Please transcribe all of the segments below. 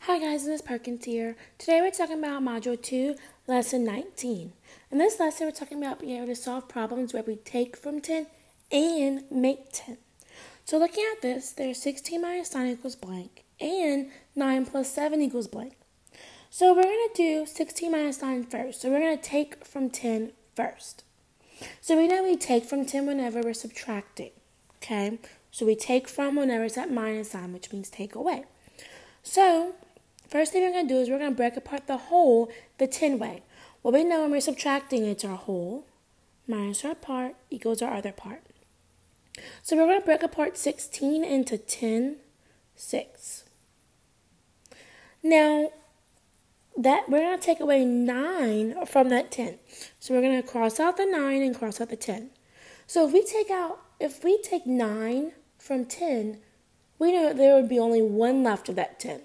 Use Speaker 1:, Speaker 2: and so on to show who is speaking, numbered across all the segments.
Speaker 1: Hi guys, this is Perkins here. Today we're talking about Module 2, Lesson 19. In this lesson, we're talking about being able to solve problems where we take from 10 and make 10. So looking at this, there's 16 minus 9 equals blank, and 9 plus 7 equals blank. So we're going to do 16 minus 9 first. So we're going to take from 10 first. So we know we take from 10 whenever we're subtracting, okay? So we take from whenever it's at minus sign, which means take away. So first thing we're going to do is we're going to break apart the whole the 10 way. Well, we know when we're subtracting, it's our whole minus our part equals our other part. So we're going to break apart 16 into 10 6. Now, that we're going to take away 9 from that 10. So we're going to cross out the 9 and cross out the 10. So if we take 9 from 10, we know that there would be only 1 left of that 10.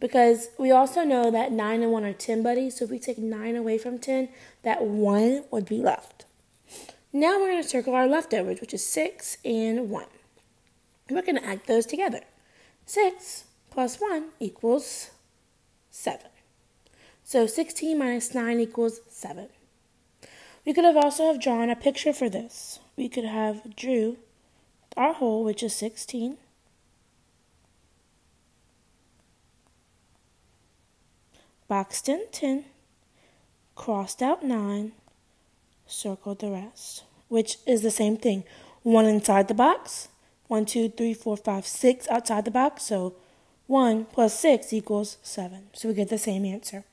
Speaker 1: Because we also know that 9 and 1 are 10 buddies. So if we take 9 away from 10, that 1 would be left. Now we're going to circle our leftovers, which is 6 and 1. We're going to add those together. 6 plus 1 equals 7. So 16 minus 9 equals 7. We could have also drawn a picture for this. We could have drew our whole, which is 16. Boxed in 10, crossed out 9, circled the rest, which is the same thing. 1 inside the box, 1, 2, 3, 4, 5, 6 outside the box, so 1 plus 6 equals 7. So we get the same answer.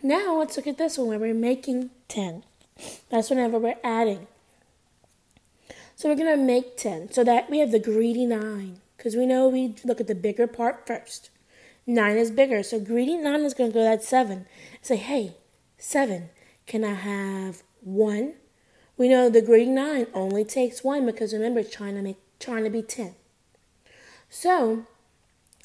Speaker 1: Now let's look at this one where we're making 10. That's whenever we're adding. So we're going to make 10 so that we have the greedy 9 because we know we look at the bigger part first. 9 is bigger, so greedy 9 is going to go to that 7. Say, hey, 7, can I have 1? We know the greedy 9 only takes 1 because remember it's trying to be 10. So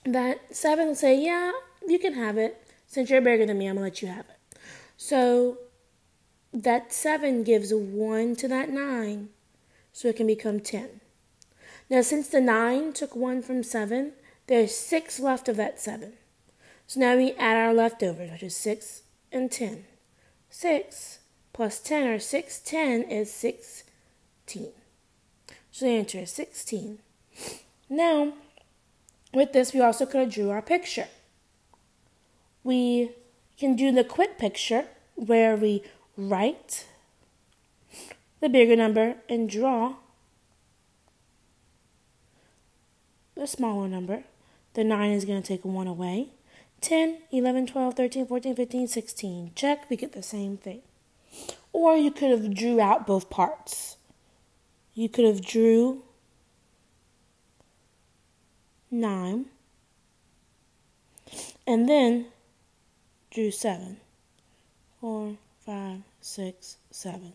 Speaker 1: that 7 will say, yeah, you can have it. Since you're bigger than me, I'm going to let you have it. So that 7 gives a 1 to that 9, so it can become 10. Now, since the 9 took 1 from 7, there's 6 left of that 7. So now we add our leftovers, which is 6 and 10. 6 plus 10, or 6, 10, is 16. So the answer is 16. Now, with this, we also could have drew our picture. We can do the quick picture where we write the bigger number and draw the smaller number. The 9 is going to take 1 away. 10, 11, 12, 13, 14, 15, 16. Check, we get the same thing. Or you could have drew out both parts. You could have drew 9 and then drew 7. 4, 5, 6, 7.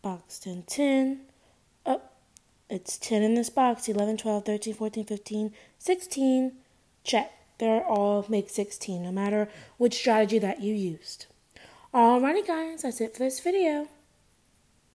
Speaker 1: Boxed in 10. It's 10 in this box. 11, 12, 13, 14, 15, 16. Check. They're all make 16, no matter which strategy that you used. Alrighty guys, that's it for this video.